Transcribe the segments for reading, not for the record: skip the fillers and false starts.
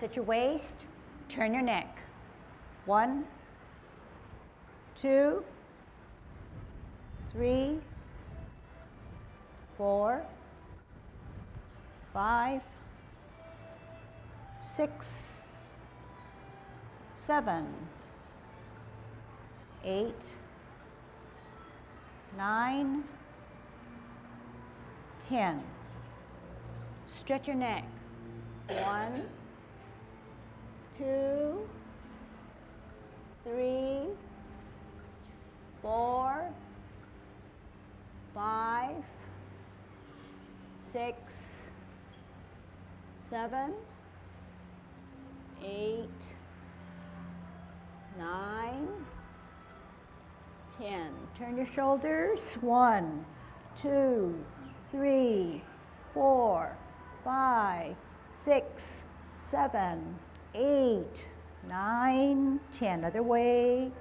at your waist, turn your neck. 1, 2, 3, 4, 5, 6, 7, 8, 9, 10. Stretch your neck. 1, 2, 3, 4, 5, 6, 7, 8, 9, 10. Turn your shoulders. 1, 2, 3, 4, 5, 6, 7, 8, 9, 10. Other way.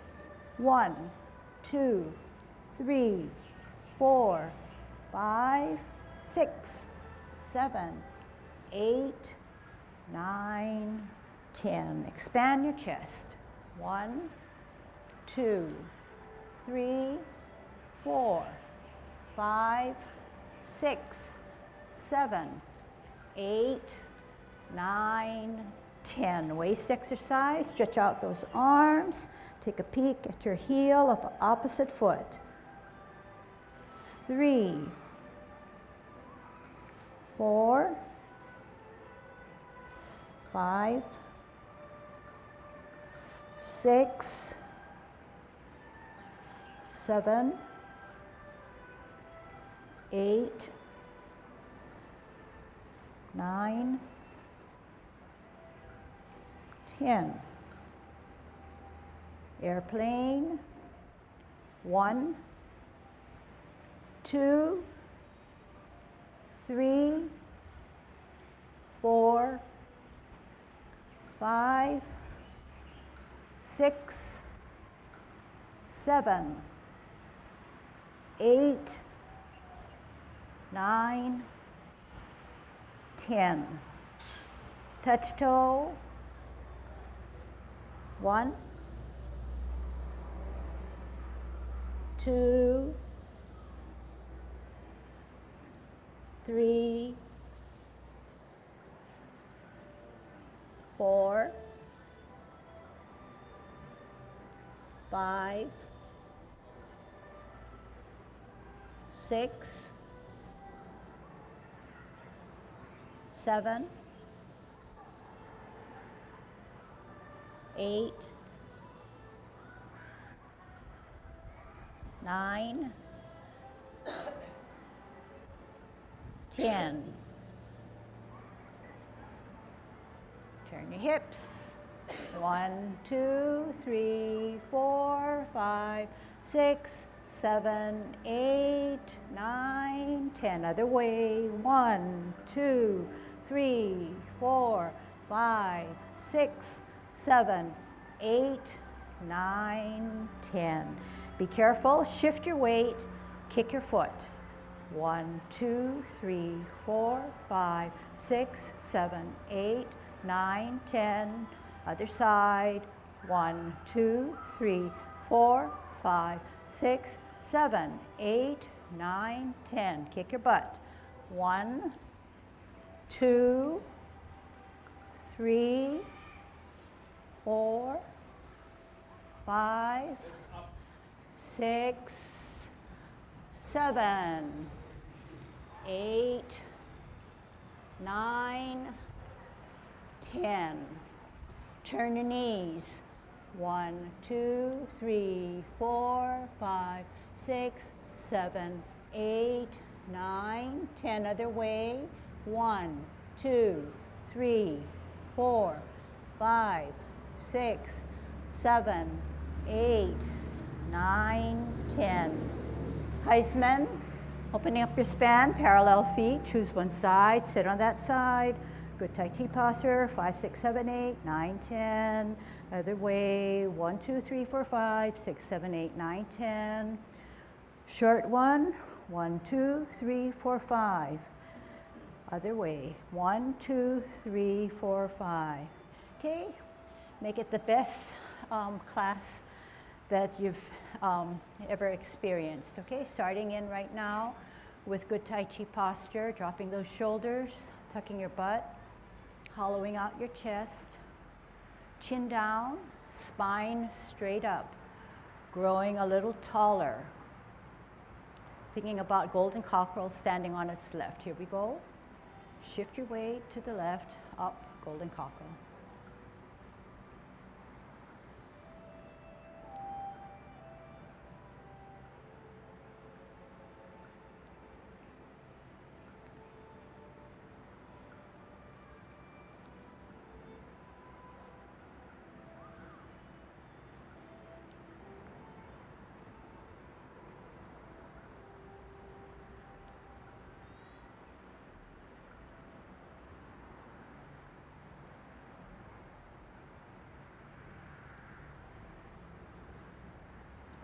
1, 2, 3, 4, 5, 6, 7, 8, 9, 10. Expand your chest. 1, 2, 3, 4, 5, 6, 7, 8, 9, 10. Waist exercise. Stretch out those arms. Take a peek at your heel of the opposite foot. 3, 4, 5, 6, 7, 8, 9, 10. Airplane. 1, 2, 3, 4, 5, 6, 7, 8, 9, 10. Touch toe. 1, 2, 3, 4, 5, 6, 7, 8, 9, 10. Turn your hips. 1, 2, 3, 4, 5, 6, 7, 8, 9, 10. Other way. 1, 2, 3, 4, 5, 6, 7, 8, 9, 10. Be careful. Shift your weight. Kick your foot. 1, 2, 3, 4, 5, 6, 7, 8, 9, 10. Other side. 1, 2, 3, 4, 5, 6, 7, 8, 9, 10. Kick your butt. 1, 2, 3, 4, 5, 6, 7, 8, 9, 10. Turn your knees. 1, 2, 3, 4, 5, 6, 7, 8, 9, 10. Other way. 1, 2, 3, 4, 5, 6, 7, 8, 9, 10. Heisman, opening up your span, parallel feet, choose one side, sit on that side. Good Tai Chi posture, 5, 6, 7, 8, 9, 10. Other way, 1, 2, 3, 4, 5, 6, 7, 8, 9, 10. Short one, 1, 2, 3, 4, 5. Other way, 1, 2, 3, 4, 5. Okay, make it the best class that you've ever experienced. Okay, starting in right now with good Tai Chi posture, dropping those shoulders, tucking your butt, hollowing out your chest, chin down, spine straight up, growing a little taller. Thinking about golden cockerel standing on its left. Here we go. Shift your weight to the left, up, golden cockerel.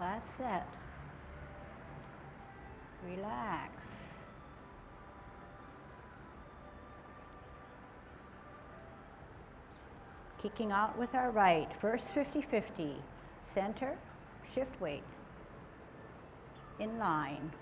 Last set. Relax. Kicking out with our right. First 50-50. Center, shift weight. In line.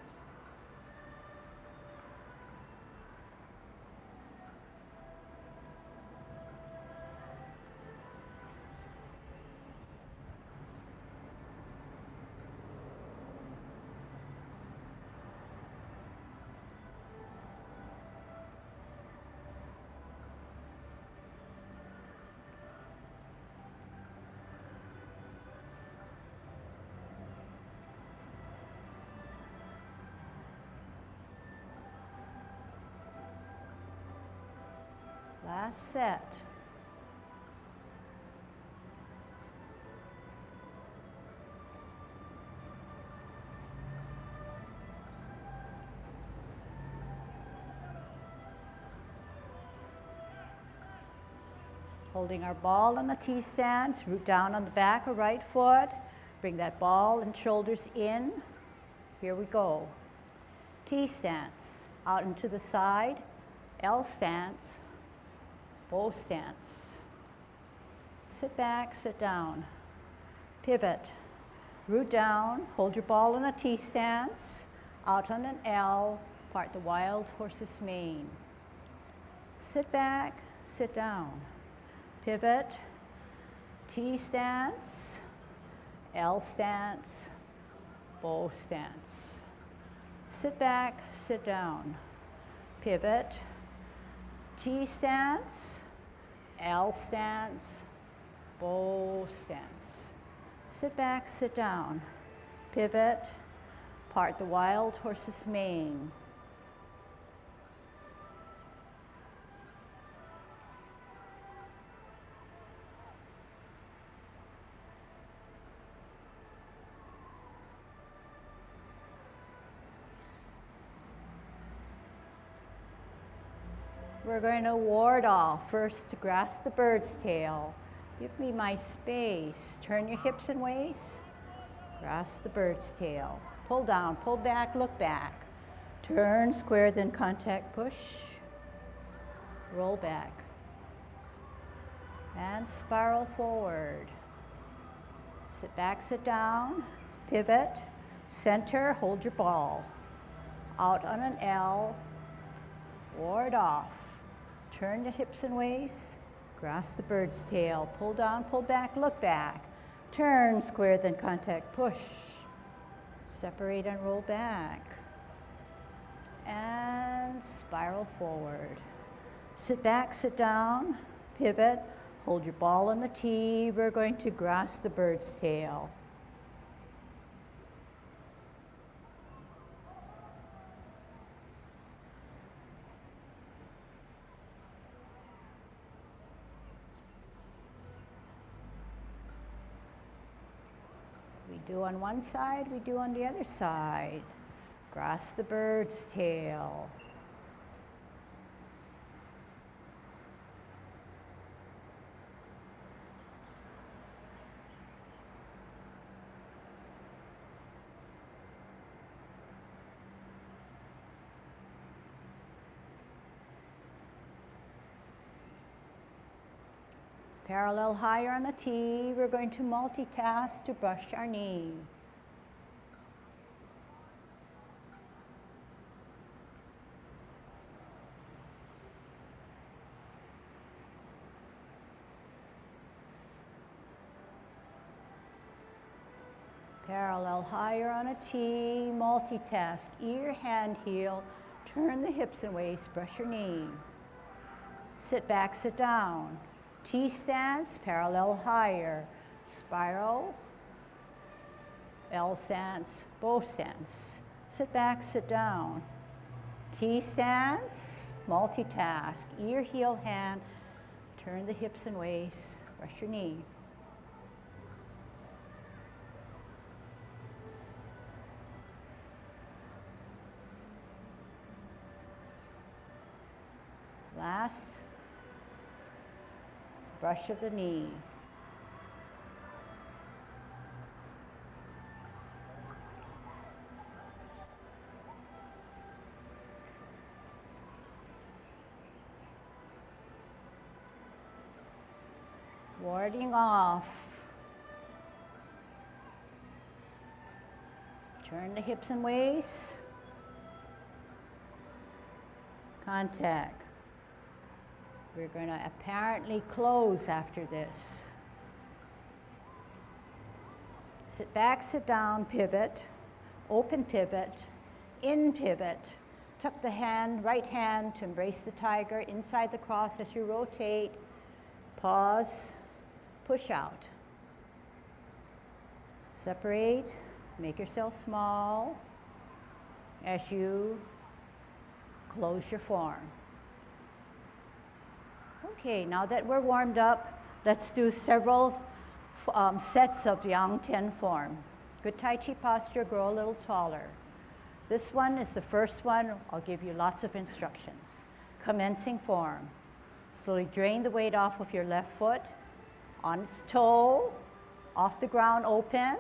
Last set. Holding our ball on the T-stance, root down on the back of right foot. Bring that ball and shoulders in. Here we go. T-stance, out and to the side. L stance, bow stance. Sit back, sit down. Pivot, root down, hold your ball in a T-stance. Out on an L, part the wild horse's mane. Sit back, sit down. Pivot, T-stance, L stance, bow stance. Sit back, sit down. Pivot, T-stance, L stance, bow stance. Sit back, sit down. Pivot, part the wild horse's mane. We're going to ward off. First, to grasp the bird's tail. Give me my space. Turn your hips and waist. Grasp the bird's tail. Pull down, pull back, look back. Turn, square, then contact, push. Roll back. And spiral forward. Sit back, sit down. Pivot. Center, hold your ball. Out on an L. Ward off. Turn the hips and waist. Grasp the bird's tail. Pull down, pull back, look back. Turn, square, then contact, push. Separate and roll back. And spiral forward. Sit back, sit down, pivot, hold your ball on the tee. We're going to grasp the bird's tail. We do on one side, we do on the other side. Grasp the bird's tail. Parallel higher on a T. We're going to multitask to brush our knee. Parallel higher on a T, multitask, ear, hand, heel, turn the hips and waist, brush your knee. Sit back, sit down. T stance, parallel higher, spiral, L stance, bow stance. Sit back, sit down. T stance, multitask, ear, heel, hand, turn the hips and waist, brush your knee. Last, brush of the knee. Warding off. Turn the hips and waist. Contact. We're going to apparently close after this. Sit back, sit down, pivot, open pivot, in pivot. Tuck the hand, right hand to embrace the tiger inside the cross as you rotate. Pause, push out. Separate, make yourself small as you close your form. Okay, now that we're warmed up, let's do several sets of Yang-10 form. Good Tai Chi posture, grow a little taller. This one is the first one. I'll give you lots of instructions. Commencing form. Slowly drain the weight off of your left foot, on its toe, off the ground open,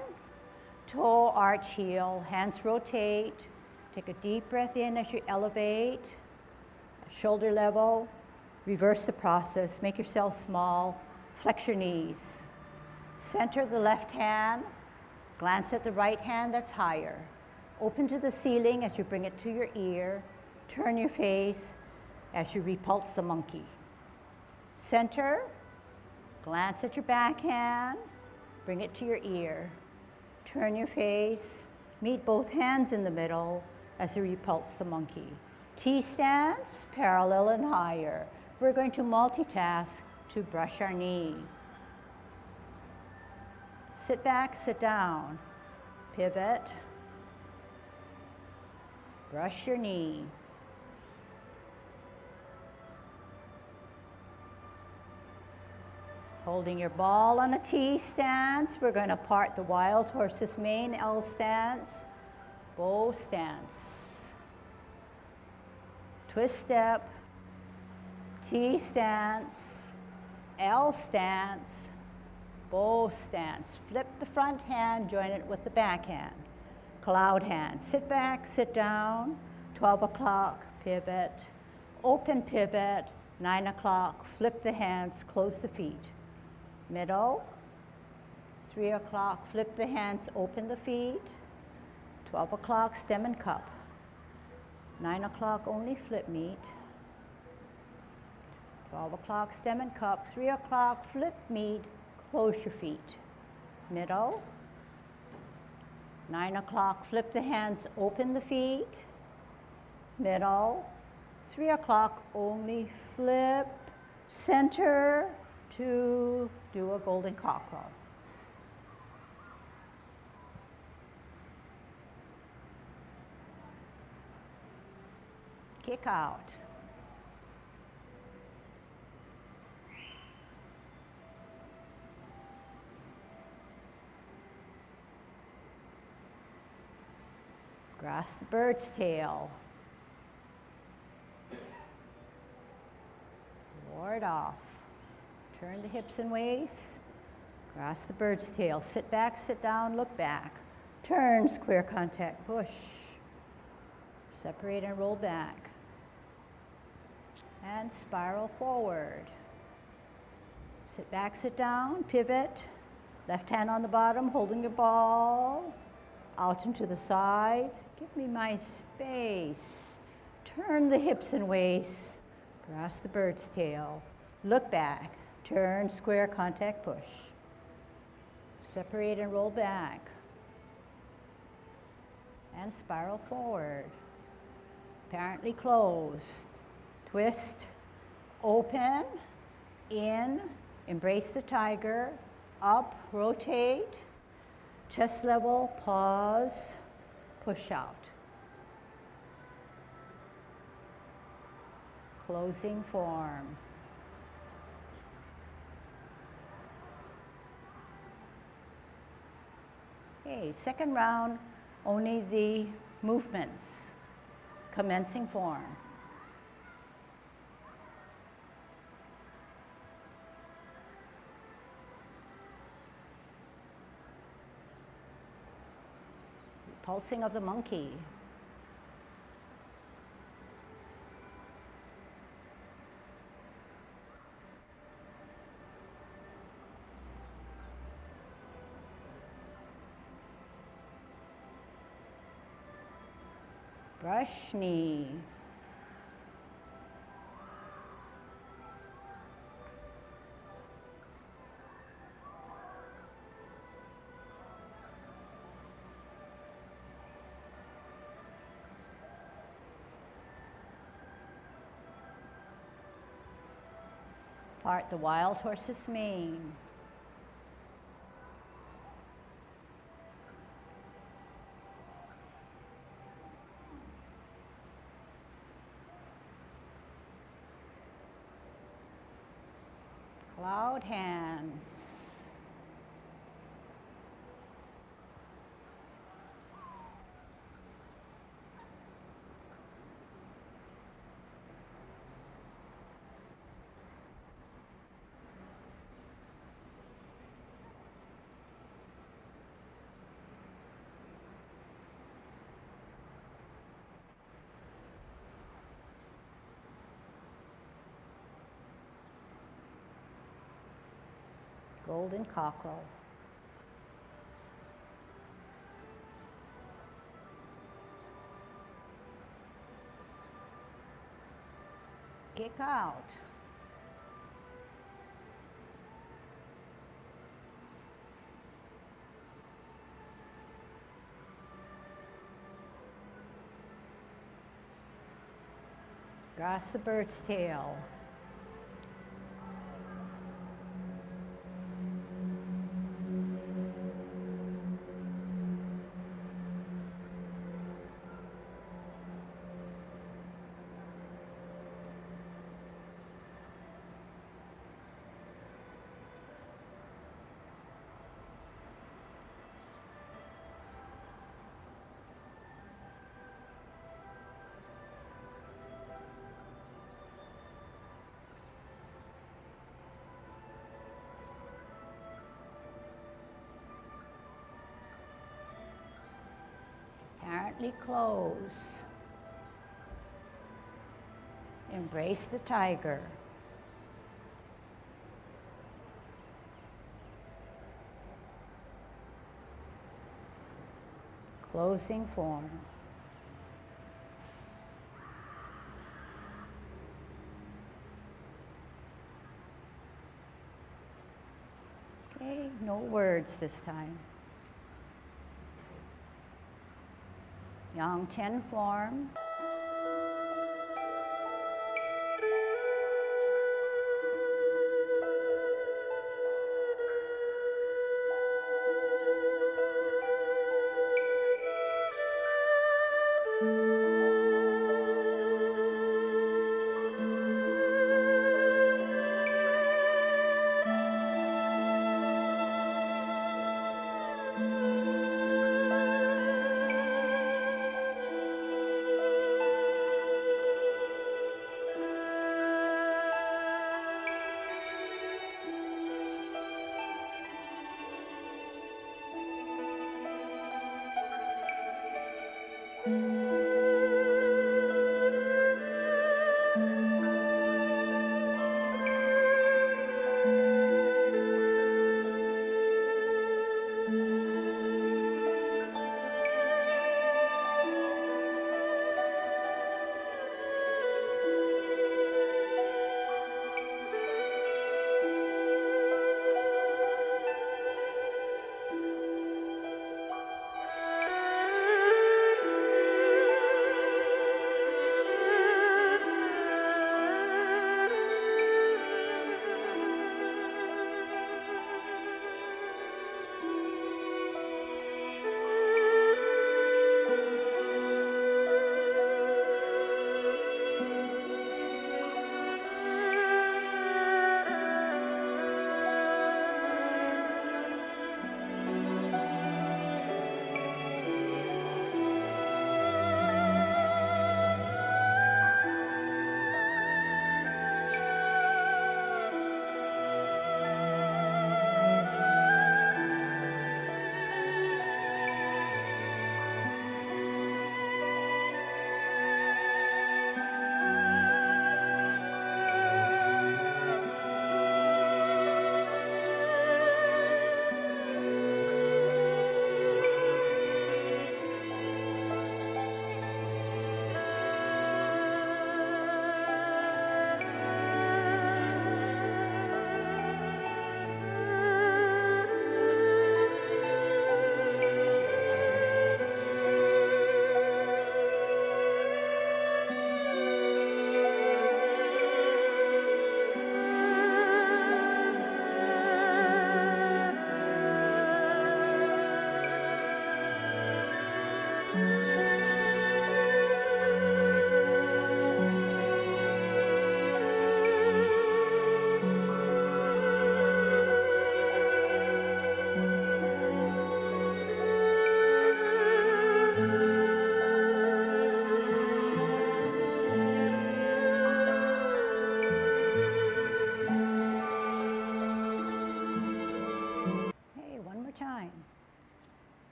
toe, arch, heel, hands rotate. Take a deep breath in as you elevate, shoulder level. Reverse the process, make yourself small, flex your knees. Center the left hand, glance at the right hand that's higher. Open to the ceiling as you bring it to your ear. Turn your face as you repulse the monkey. Center, glance at your back hand, bring it to your ear. Turn your face, meet both hands in the middle as you repulse the monkey. T stance, parallel and higher. We're going to multitask to brush our knee. Sit back, sit down, pivot, brush your knee. Holding your ball on a T stance, we're going to part the wild horse's mane, L stance, bow stance. Twist step, T stance, L stance, bow stance. Flip the front hand, join it with the back hand. Cloud hand. Sit back, sit down. 12 o'clock, pivot. Open pivot. 9 o'clock, flip the hands, close the feet. Middle. 3 o'clock, flip the hands, open the feet. 12 o'clock, stem and cup. 9 o'clock, only flip meet. 12 o'clock, stem and cup. 3 o'clock, flip meet, close your feet. Middle. 9 o'clock, flip the hands, open the feet. Middle. 3 o'clock, only flip. Center to do a golden cockerel. Kick out. Grasp the bird's tail. Ward off. Turn the hips and waist. Grasp the bird's tail. Sit back, sit down, look back. Turn, square contact, push. Separate and roll back. And spiral forward. Sit back, sit down, pivot. Left hand on the bottom, holding your ball. Out and to the side. Give me my space. Turn the hips and waist. Grasp the bird's tail. Look back. Turn, square, contact, push. Separate and roll back. And spiral forward. Apparently closed. Twist, open, in, embrace the tiger, up, rotate, chest level, pause, push out. Closing form. Okay, second round, only the movements. Commencing form. Pulsing of the monkey. Brush knee. Part the wild horse's mane. Cloud hands. Golden cockerel. Kick out. Grasp the bird's tail. Apparently close. Embrace the tiger. Closing form. Okay, no words this time. YangTai form.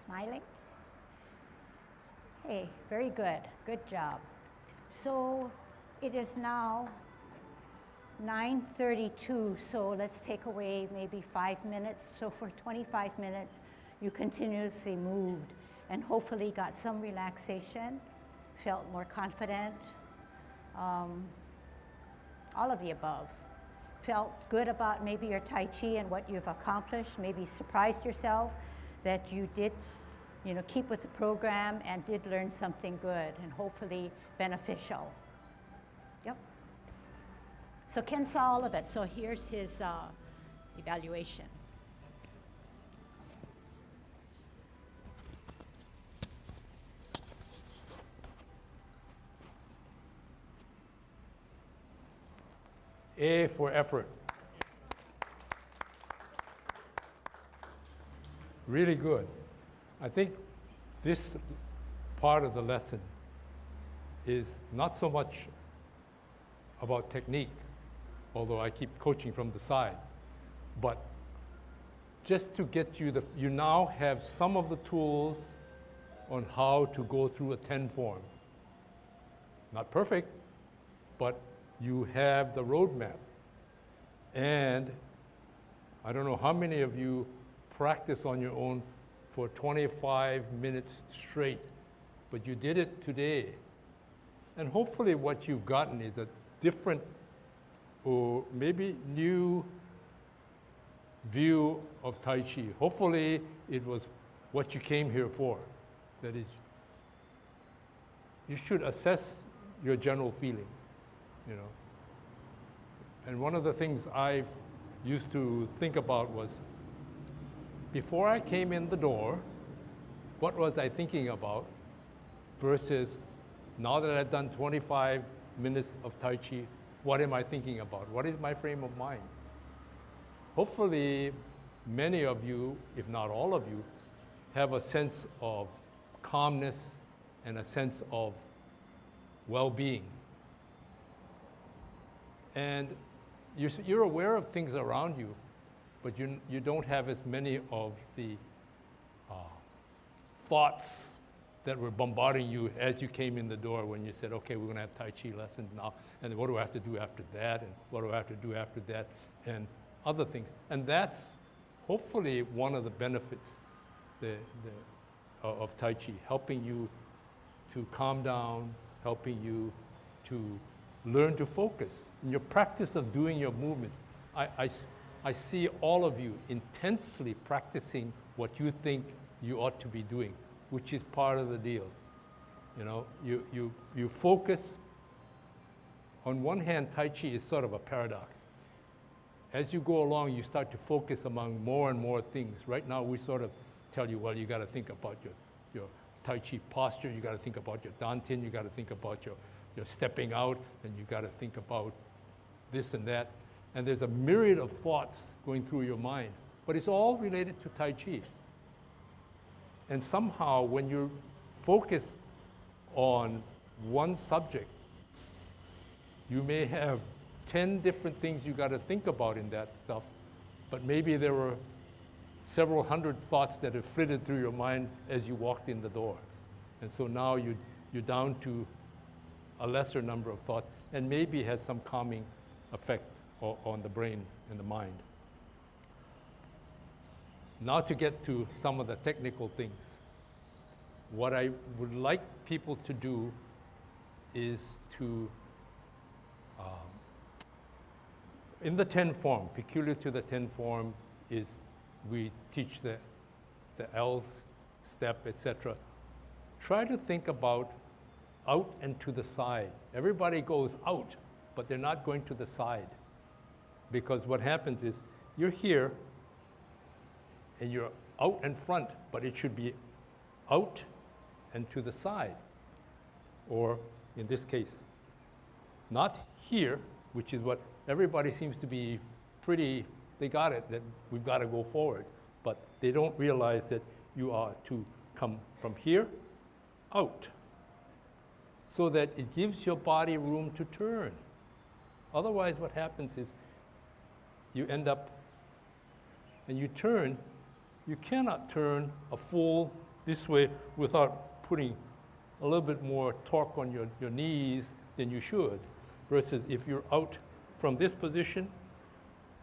Smiling? Hey, very good. Good job. So it is now 9:32, so let's take away maybe 5 minutes. So for 25 minutes, you continuously moved and hopefully got some relaxation, felt more confident, all of the above. Felt good about maybe your Tai Chi and what you've accomplished, maybe surprised yourself that you did, keep with the program and did learn something good and hopefully beneficial. Yep. So Ken saw all of it, so here's his evaluation. A for effort. Really good. I think this part of the lesson is not so much about technique, although I keep coaching from the side, but just to get you you now have some of the tools on how to go through a 10 form. Not perfect, but you have the roadmap. And I don't know how many of you practice on your own for 25 minutes straight, but you did it today. And hopefully what you've gotten is a different or maybe new view of Tai Chi. Hopefully it was what you came here for. That is, you should assess your general feeling, And one of the things I used to think about was, before I came in the door, what was I thinking about versus now that I've done 25 minutes of Tai Chi, what am I thinking about? What is my frame of mind? Hopefully, many of you, if not all of you, have a sense of calmness and a sense of well-being. And you're aware of things around you, but you don't have as many of the thoughts that were bombarding you as you came in the door when you said, okay, we're going to have Tai Chi lessons now, and what do I have to do after that, and what do I have to do after that, and other things. And that's hopefully one of the benefits of Tai Chi, helping you to calm down, helping you to learn to focus. In your practice of doing your movements, I see all of you intensely practicing what you think you ought to be doing, which is part of the deal. You know, you focus. On one hand, Tai Chi is sort of a paradox. As you go along, you start to focus among more and more things. Right now, we sort of tell you, well, you got to think about your Tai Chi posture, you got to think about your dantian, you got to think about your stepping out, and you got to think about this and that. And there's a myriad of thoughts going through your mind, but it's all related to Tai Chi. And somehow, when you focus on one subject, you may have 10 different things you got to think about in that stuff, but maybe there were several hundred thoughts that have flitted through your mind as you walked in the door. And so now you're down to a lesser number of thoughts, and maybe has some calming effect on the brain and the mind. Now to get to some of the technical things. What I would like people to do is to, in the 10 form, peculiar to the 10 form is we teach the L's, step, etc. Try to think about out and to the side. Everybody goes out, but they're not going to the side. Because what happens is you're here and you're out and front, but it should be out and to the side. Or in this case, not here, which is what everybody seems to be pretty, they got it, that we've got to go forward. But they don't realize that you are to come from here out, so that it gives your body room to turn. Otherwise, what happens is you end up, and you turn, you cannot turn a full this way without putting a little bit more torque on your knees than you should, versus if you're out from this position,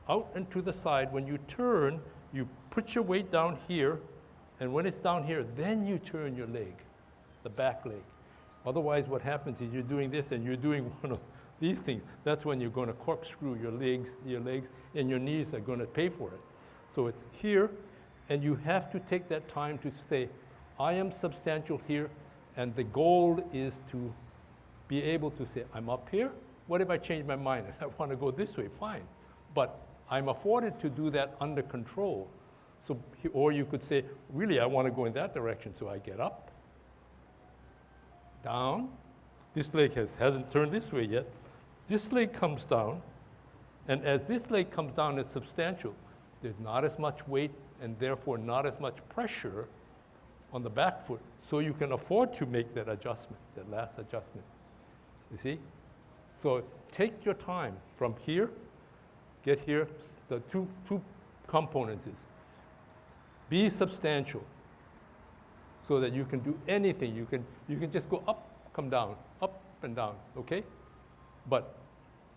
out and to the side, when you turn, you put your weight down here, and when it's down here, then you turn your leg, the back leg. Otherwise, what happens is you're doing this and you're doing one of these things. That's when you're going to corkscrew your legs, and your knees are going to pay for it. So it's here, and you have to take that time to say, I am substantial here, and the goal is to be able to say, I'm up here. What if I change my mind and I want to go this way? Fine. But I'm afforded to do that under control. So, or you could say, really, I want to go in that direction, so I get up, down. This leg hasn't turned this way yet. This leg comes down, and as this leg comes down, it's substantial. There's not as much weight, and therefore not as much pressure on the back foot, so you can afford to make that adjustment, that last adjustment. You see? So take your time from here, get here. The two components is be substantial, so that you can do anything. You can just go up, come down, up and down, okay? But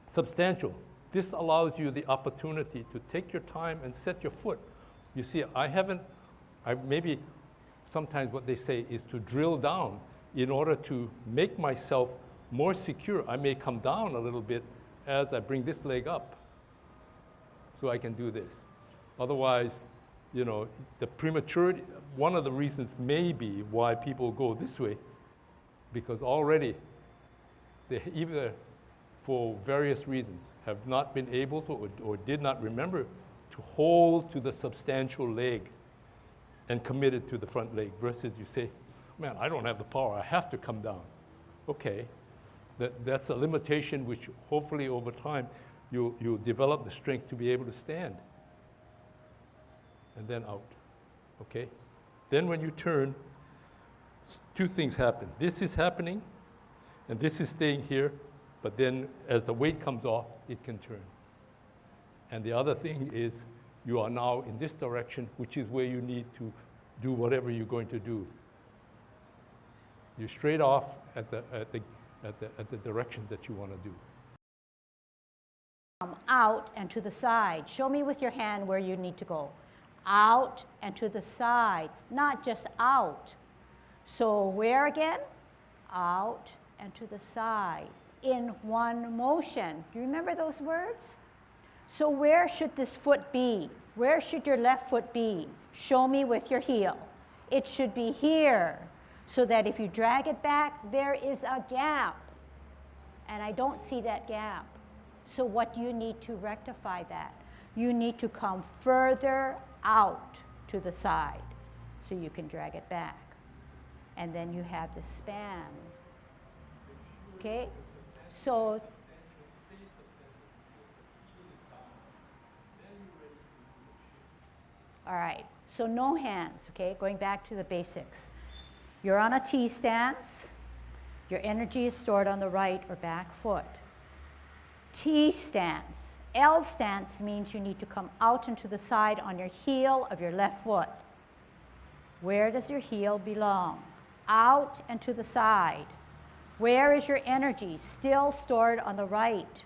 substantial. This allows you the opportunity to take your time and set your foot. You see, maybe sometimes what they say is to drill down in order to make myself more secure. I may come down a little bit as I bring this leg up, so I can do this. Otherwise, you know, the prematurity, one of the reasons may be why people go this way, because already they either, for various reasons, have not been able to or did not remember to hold to the substantial leg and committed to the front leg, versus you say, man, I don't have the power, I have to come down. Okay, that's a limitation which hopefully over time you'll develop the strength to be able to stand. And then out, okay? Then when you turn, two things happen. This is happening, and this is staying here, but then as the weight comes off, it can turn. And the other thing is you are now in this direction, which is where you need to do whatever you're going to do. You're straight off at the direction that you want to do. Out and to the side. Show me with your hand where you need to go. Out and to the side, not just out. So where again? Out and to the side in one motion. Do you remember those words? So where should this foot be? Where should your left foot be? Show me with your heel. It should be here, so that if you drag it back, there is a gap. And I don't see that gap. So what do you need to rectify that? You need to come further out to the side so you can drag it back. And then you have the span. Okay? So all right, so no hands, okay? Going back to the basics. You're on a T stance. Your energy is stored on the right or back foot. T stance. L stance means you need to come out and to the side on your heel of your left foot. Where does your heel belong? Out and to the side. Where is your energy? Still stored on the right.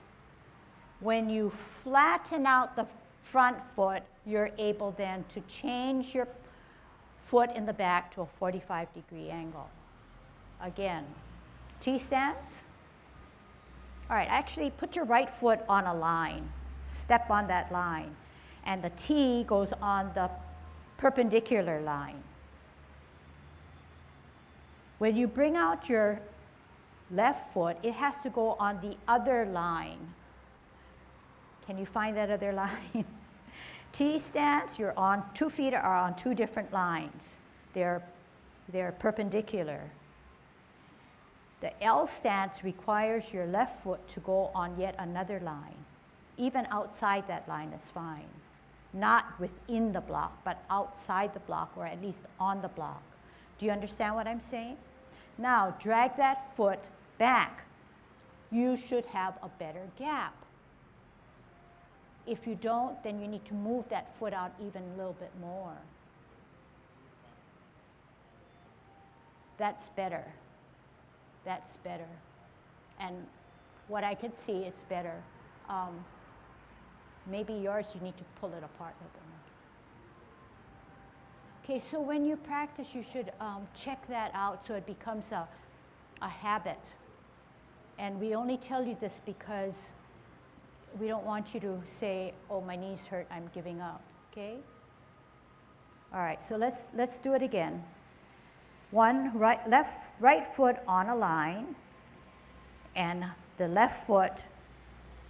When you flatten out the front foot, you're able then to change your foot in the back to a 45-degree angle. Again, T stance. All right, actually put your right foot on a line. Step on that line. And the T goes on the perpendicular line. When you bring out your left foot, it has to go on the other line. Can you find that other line? T stance, you're on, 2 feet are on 2 different lines. They're perpendicular. The L stance requires your left foot to go on yet another line. Even outside that line is fine. Not within the block, but outside the block, or at least on the block. Do you understand what I'm saying? Now, drag that foot back. You should have a better gap. If you don't, then you need to move that foot out even a little bit more. That's better. That's better. And what I could see, it's better. Maybe yours, you need to pull it apart a little bit more. Okay, so when you practice, you should check that out so it becomes a habit. And we only tell you this because we don't want you to say, oh, my knees hurt, I'm giving up, okay? All right, so let's do it again. Right foot on a line, and the left foot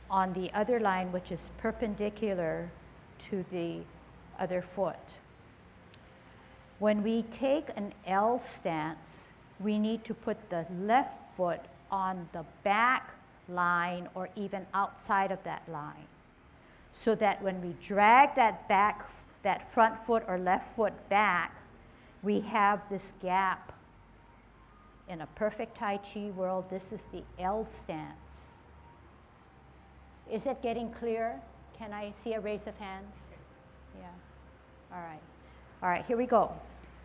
on the other line, which is perpendicular to the other foot. When we take an L stance, we need to put the left foot on the back line or even outside of that line, so that when we drag that front foot or left foot back, we have this gap. In a perfect Tai Chi world, this is the L stance. Is it getting clear? Can I see a raise of hands? Yeah. All right. All right, here we go.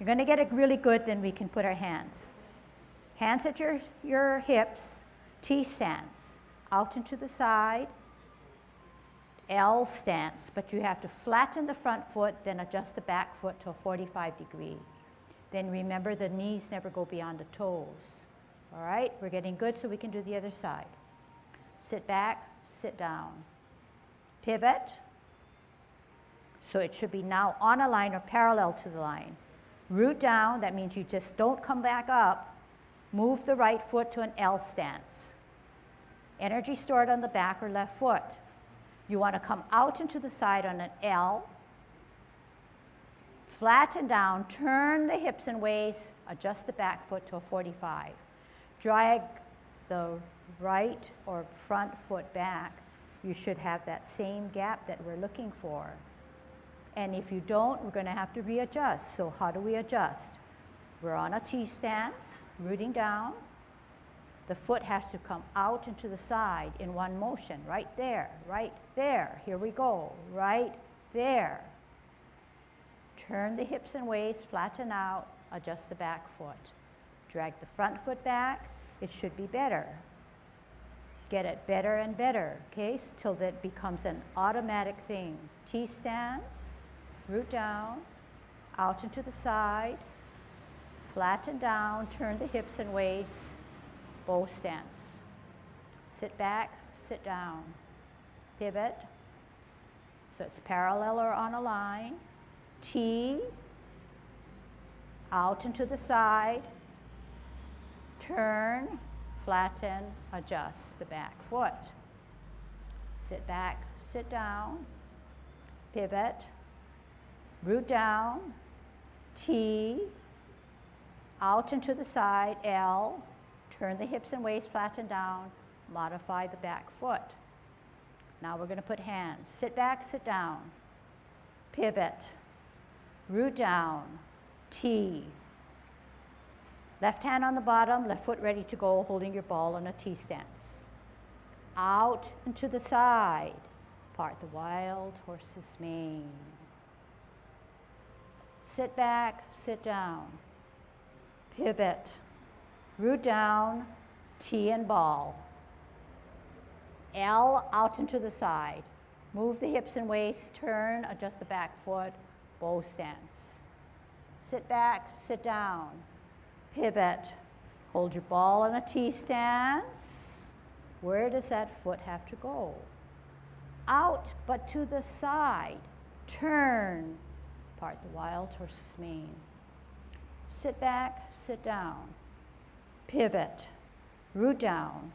You're going to get it really good, then we can put our hands. Hands at your hips, T stance. Out and to the side, L stance, but you have to flatten the front foot, then adjust the back foot to a 45-degree. Then remember, the knees never go beyond the toes. All right, we're getting good, so we can do the other side. Sit back, sit down. Pivot. So it should be now on a line or parallel to the line. Root down, that means you just don't come back up. Move the right foot to an L stance. Energy stored on the back or left foot. You want to come out and to the side on an L. Flatten down, turn the hips and waist, adjust the back foot to a 45. Drag the right or front foot back. You should have that same gap that we're looking for. And if you don't, we're going to have to readjust. So how do we adjust? We're on a T stance, rooting down. The foot has to come out and to the side in one motion, right there, right there. Here we go, right there. Turn the hips and waist, flatten out, adjust the back foot. Drag the front foot back. It should be better. Get it better and better, okay, till that becomes an automatic thing. T stance, root down, out and to the side, flatten down, turn the hips and waist, bow stance. Sit back, sit down, pivot, so it's parallel or on a line. T, out and to the side, turn, flatten, adjust the back foot. Sit back, sit down, pivot, root down, T, out and to the side, L, turn the hips and waist, flatten down, modify the back foot. Now we're going to put hands. Sit back, sit down, pivot, root down, T. Left hand on the bottom, left foot ready to go, holding your ball in a T stance. Out and to the side. Part the wild horse's mane. Sit back, sit down. Pivot, root down, T and ball. L out and to the side. Move the hips and waist, turn, adjust the back foot, bow stance. Sit back, sit down. Pivot, hold your ball in a T stance. Where does that foot have to go? Out, but to the side. Turn, part the wild horse's mane. Sit back, sit down. Pivot, root down,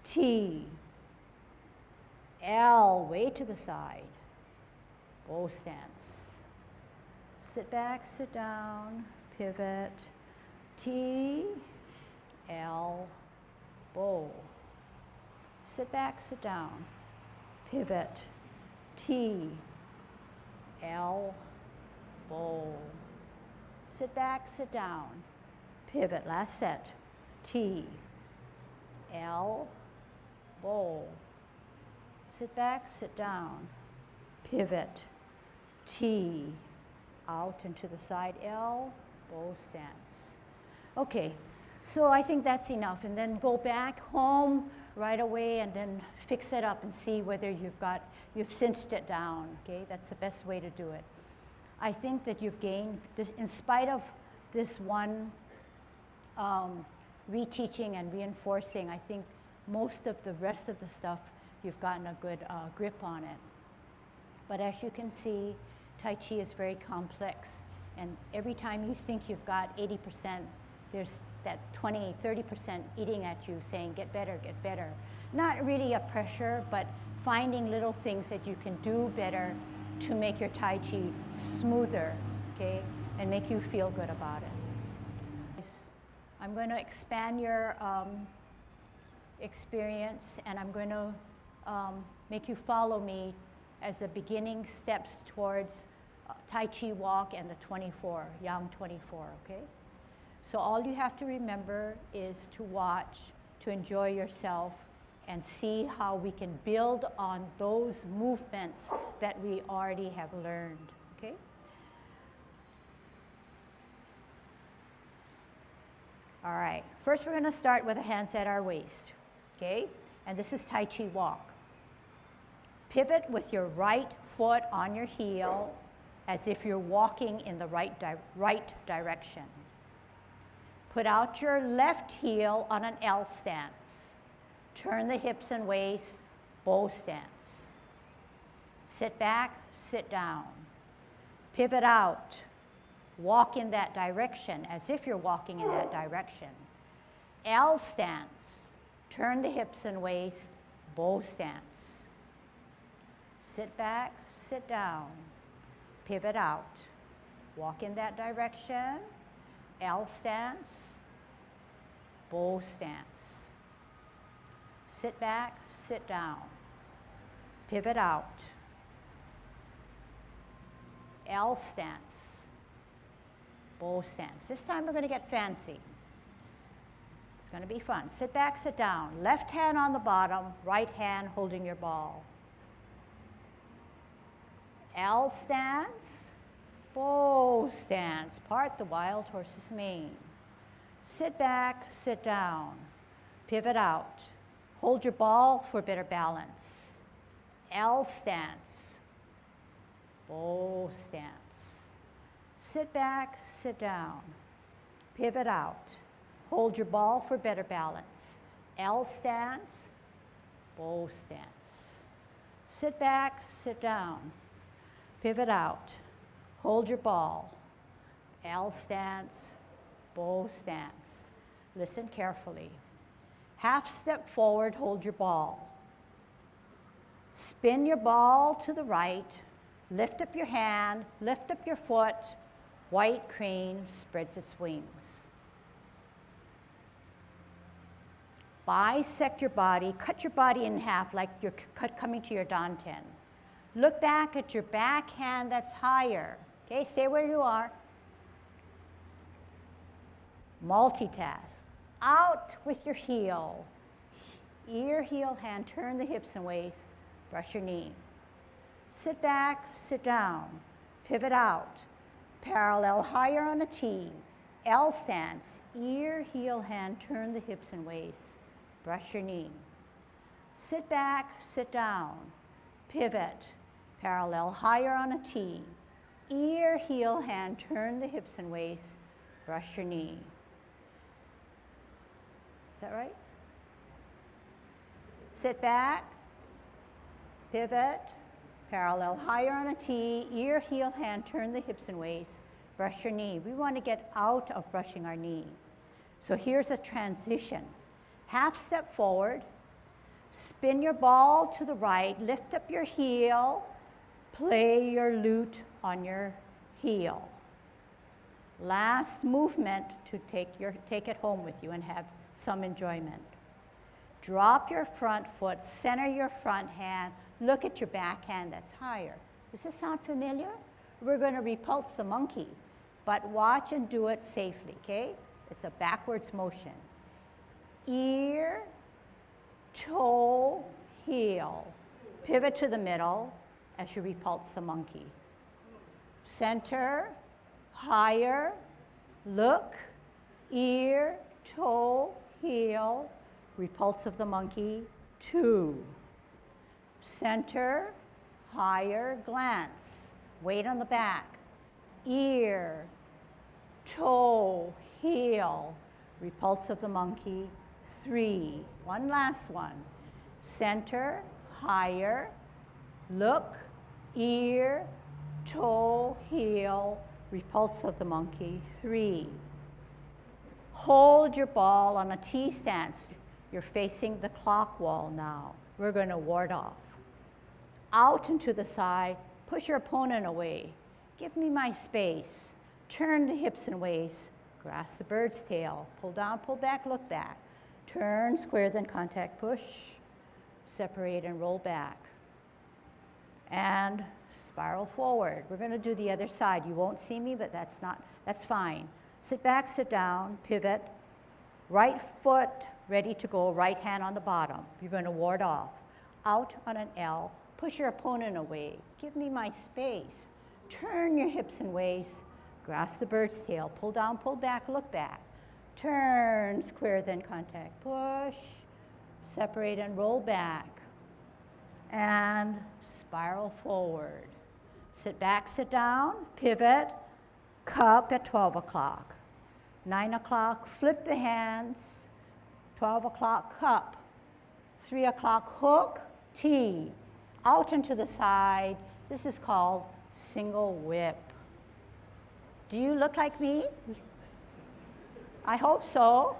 T. L, way to the side. Bow stance. Sit back, sit down, pivot, T, L, bow. Sit back, sit down, pivot, T, L, bow. Sit back, sit down, pivot, last set, T, L, bow. Sit back, sit down, pivot, T, out and to the side, L, bow stance. Okay, so I think that's enough, and then go back home right away and then fix it up and see whether you've cinched it down, okay? That's the best way to do it. I think that you've gained, in spite of this one reteaching and reinforcing, I think most of the rest of the stuff, you've gotten a good grip on it. But as you can see, Tai Chi is very complex. And every time you think you've got 80%, there's that 20, 30% eating at you saying, get better, get better. Not really a pressure, but finding little things that you can do better to make your Tai Chi smoother, okay? And make you feel good about it. I'm going to expand your experience, and I'm going to make you follow me as the beginning steps towards Tai Chi walk and the 24, Yang 24, okay? So all you have to remember is to watch, to enjoy yourself, and see how we can build on those movements that we already have learned, okay? All right, first we're gonna start with the hands at our waist, okay? And this is Tai Chi walk. Pivot with your right foot on your heel as if you're walking in the right direction. Put out your left heel on an L stance. Turn the hips and waist, bow stance. Sit back, sit down. Pivot out. Walk in that direction as if you're walking in that direction. L stance. Turn the hips and waist, bow stance. Sit back, sit down. Pivot out. Walk in that direction. L stance, bow stance. Sit back, sit down. Pivot out. L stance, bow stance. This time we're going to get fancy. It's going to be fun. Sit back, sit down. Left hand on the bottom, right hand holding your ball. L stance, bow stance. Part the wild horse's mane. Sit back, sit down. Pivot out. Hold your ball for better balance. L stance. Bow stance. Sit back, sit down. Pivot out. Hold your ball for better balance. L stance, bow stance. Sit back, sit down. Pivot out. Hold your ball. L stance, bow stance. Listen carefully. Half step forward, hold your ball. Spin your ball to the right. Lift up your hand, lift up your foot. White crane spreads its wings. Bisect your body, cut your body in half like you're coming to your danten. Look back at your back hand that's higher. Okay, stay where you are. Multitask. Out with your heel. Ear, heel, hand, turn the hips and waist, brush your knee. Sit back, sit down, pivot out. Parallel higher on a T. L stance, ear, heel, hand, turn the hips and waist, brush your knee. Sit back, sit down, pivot. Parallel higher on a T. Ear, heel, hand, turn the hips and waist, brush your knee. Is that right? Sit back, pivot, parallel higher on a T, ear, heel, hand, turn the hips and waist, brush your knee. We want to get out of brushing our knee. So here's a transition. Half step forward, spin your ball to the right, lift up your heel, play your lute on your heel. Last movement to take it home with you and have some enjoyment. Drop your front foot, center your front hand, look at your back hand that's higher. Does this sound familiar? We're going to repulse the monkey, but watch and do it safely, okay? It's a backwards motion. Ear, toe, heel. Pivot to the middle as you repulse the monkey. Center, higher, look, ear, toe, heel, repulse of the monkey, 2. Center, higher, glance, weight on the back, ear, toe, heel, repulse of the monkey, 3. One last one. Center, higher, look, ear, toe, heel, repulse of the monkey, 3. Hold your ball on a T stance. You're facing the clock wall now. We're going to ward off. Out and to the side, push your opponent away. Give me my space. Turn the hips and waist. Grasp the bird's tail. Pull down, pull back, look back. Turn, square, then contact, push. Separate and roll back. And spiral forward. We're going to do the other side. You won't see me, but that's fine. Sit back, sit down, pivot. Right foot ready to go, right hand on the bottom. You're going to ward off. Out on an L, push your opponent away. Give me my space. Turn your hips and waist. Grasp the bird's tail. Pull down, pull back, look back. Turn, square, then contact, push. Separate and roll back. And spiral forward. Sit back, sit down, pivot, cup at 12 o'clock. 9 o'clock, flip the hands. 12 o'clock, cup. 3 o'clock, hook, T. Out and to the side. This is called single whip. Do you look like me? I hope so.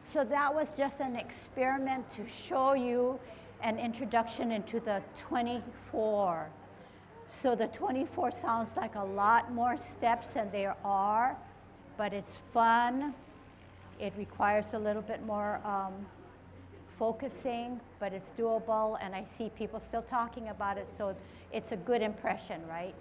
So that was just an experiment to show you an introduction into the 24. So the 24 sounds like a lot more steps than there are, but it's fun. It requires a little bit more focusing, but it's doable, and I see people still talking about it, so it's a good impression, right?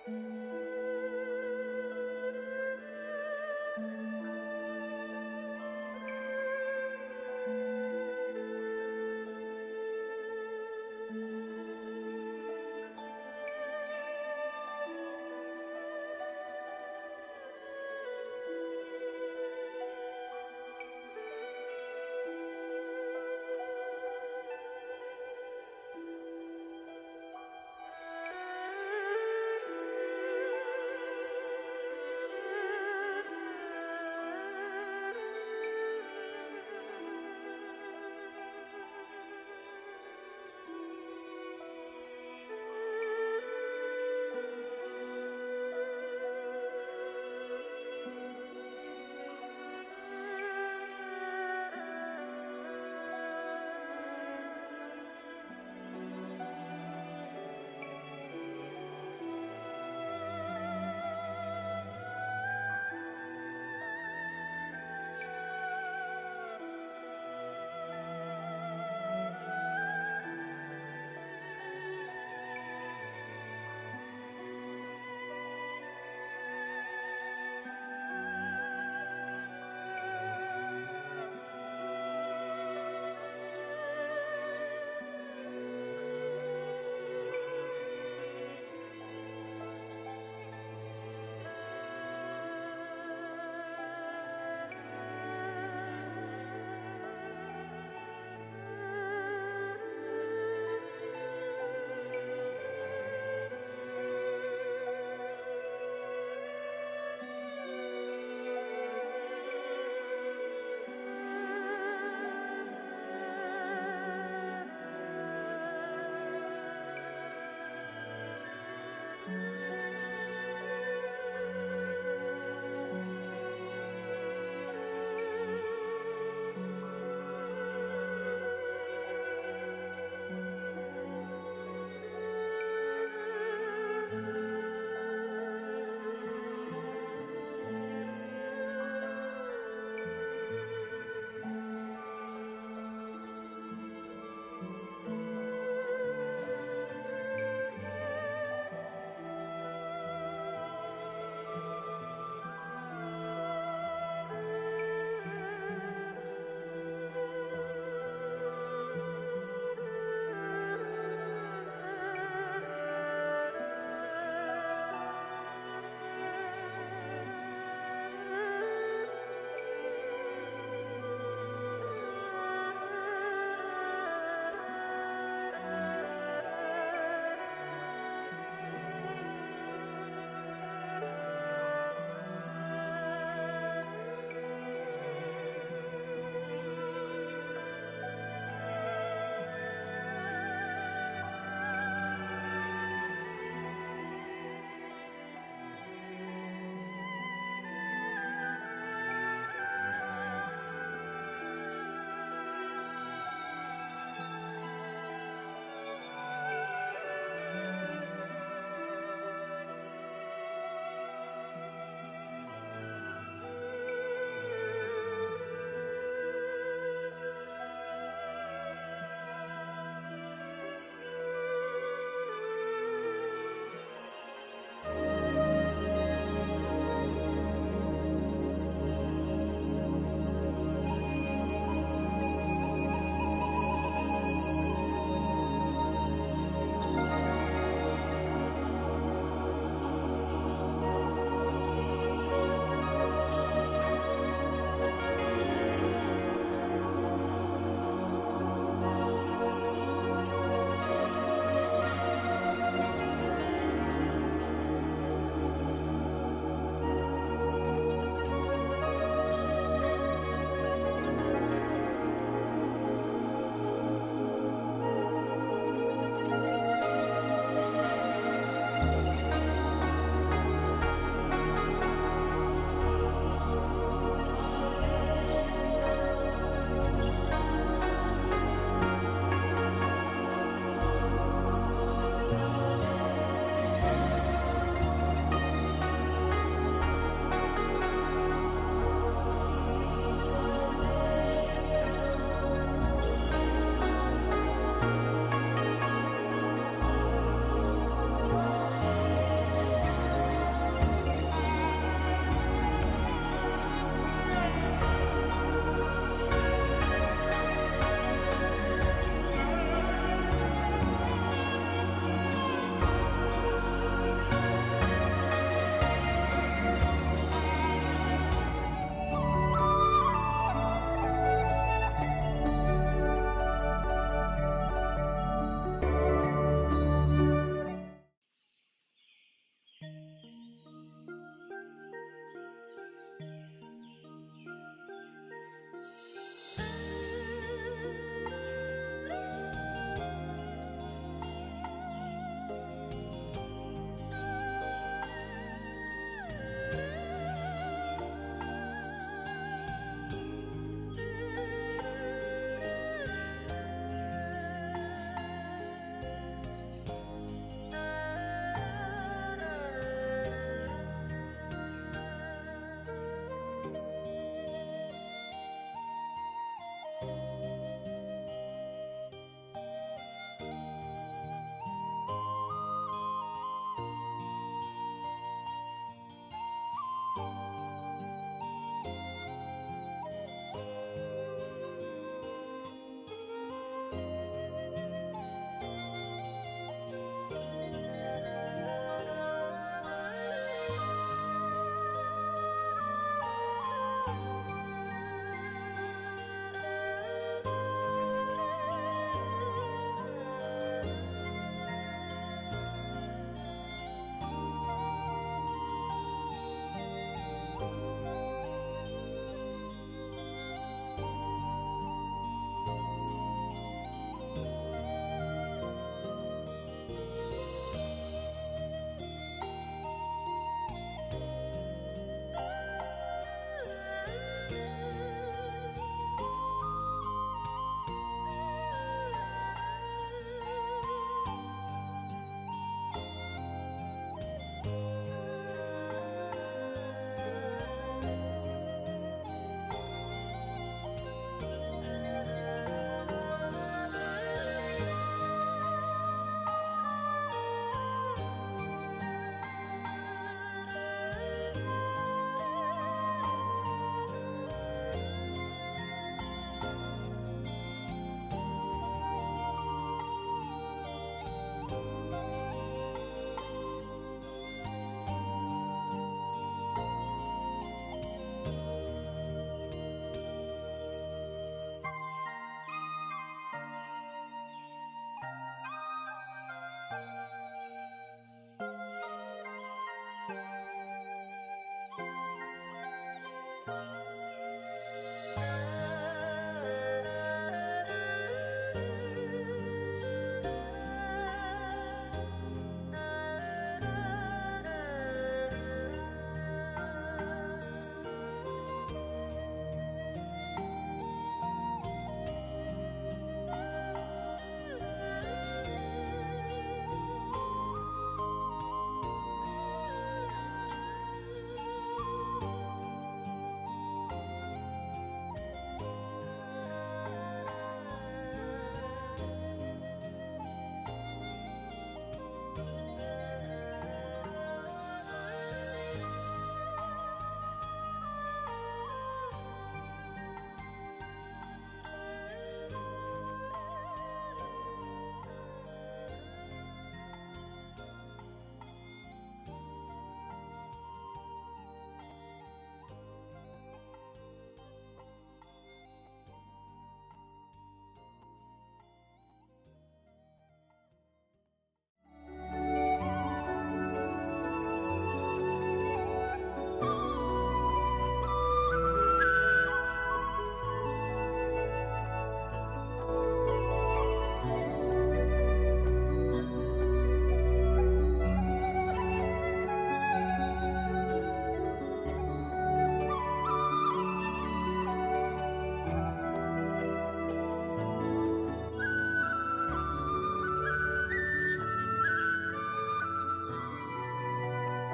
Thank you.